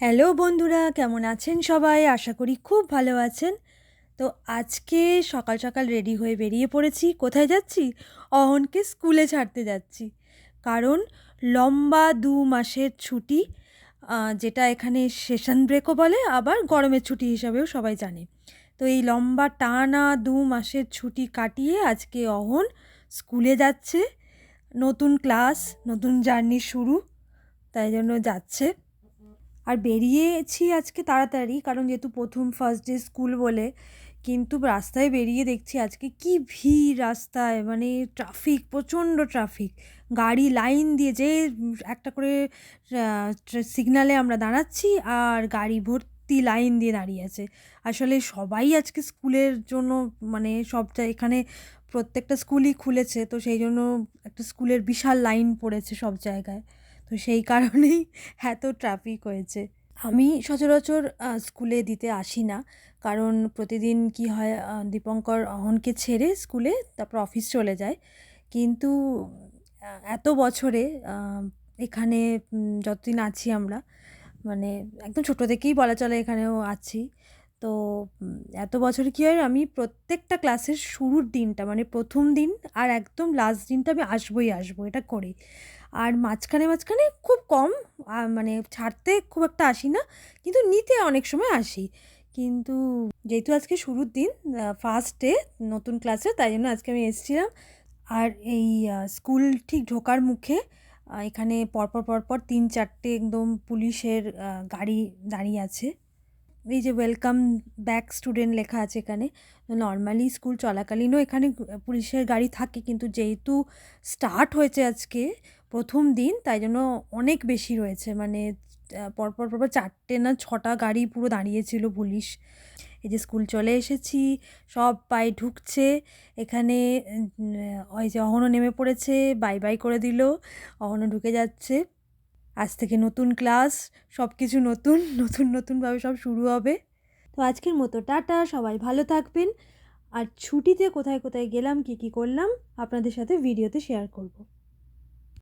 Hello বন্ধুরা, কেমন আছেন সবাই? আশা করি খুব ভালো আছেন। তো আজকে সকাল সকাল রেডি হয়ে বেরিয়ে পড়েছি। কোথায় যাচ্ছি? অহনকে স্কুলে ছাড়তে যাচ্ছি। কারণ লম্বা ২ মাসের ছুটি, যেটা এখানে সেশন ব্রেকও বলে, আবার গরমের ছুটি হিসাবেও সবাই জানে। তো এই লম্বা টানা ২ মাসের ছুটি কাটিয়ে আজকে অহন স্কুলে যাচ্ছে। নতুন ক্লাস, নতুন জার্নি শুরু, তাই জন্য যাচ্ছে। আর বেরিয়েছি আজকে তাড়াতাড়ি, কারণ যেহেতু প্রথম ফার্স্ট ডে স্কুল বলে। কিন্তু রাস্তায় বেরিয়ে দেখছি আজকে কি ভিড় রাস্তায়, মানে ট্রাফিক, প্রচণ্ড ট্রাফিক। গাড়ি লাইন দিয়ে যে একটা করে সিগনালে আমরা দাঁড়াচ্ছি, আর গাড়ি ভর্তি লাইন দিয়ে দাঁড়িয়ে আছে। আসলে সবাই আজকে স্কুলের জন্য, মানে সবটা এখানে প্রত্যেকটা স্কুলই খুলেছে, তো সেই জন্য একটা স্কুলের বিশাল লাইন পড়েছে সব জায়গায়। তো সেই কারণেই এত ট্রাফিক হয়েছে। আমি সচরাচর স্কুলে দিতে আসি না, কারণ প্রতিদিন কি হয়, দীপঙ্কর অহনকে ছেড়ে স্কুলে তারপর অফিস চলে যায়। কিন্তু এত বছরে এখানে যতদিন আছি আমরা, মানে একদম ছোটো থেকেই বলা চলে এখানেও আছি। তো এত বছরে কী হয়, আমি প্রত্যেকটা ক্লাসের শুরুর দিনটা, মানে প্রথম দিন আর একদম লাস্ট দিনটা আমি আসবই আসবো, এটা করি। আর মাঝখানে মাঝখানে খুব কম, মানে ছাড়তে খুব একটা আসি না, কিন্তু নিতে অনেক সময় আসি। কিন্তু যেহেতু আজকে শুরুর দিন, ফার্স্ট ডে নতুন ক্লাসে, তাই জন্য আজকে আমি এসেছিলাম। আর এই স্কুল ঠিক ঢোকার মুখে এখানে পরপর পরপর ৩-৪টে একদম পুলিশের গাড়ি দাঁড়িয়ে আছে। এই যে ওয়েলকাম ব্যাক স্টুডেন্ট লেখা আছে এখানে। নর্মালি স্কুল চলাকালীনও এখানে পুলিশের গাড়ি থাকে, কিন্তু যেহেতু স্টার্ট হয়েছে আজকে প্রথম দিন, তাই জন্য অনেক বেশি রয়েছে। মানে পরপর পরপর ৪টে না ৬টা গাড়ি পুরো দাঁড়িয়েছিল পুলিশ। এই যে স্কুল চলে এসেছি, সব পায়ে ঢুকছে এখানে। ওই যে অহনও নেমে পড়েছে, বাই বাই করে দিল, অহনও ঢুকে যাচ্ছে। আজ থেকে নতুন ক্লাস, সব কিছু নতুন নতুন নতুনভাবে সব শুরু হবে। তো আজকের মতো টাটা, সবাই ভালো থাকবেন। আর ছুটিতে কোথায় কোথায় গেলাম, কী কী করলাম, আপনাদের সাথে ভিডিওতে শেয়ার করব।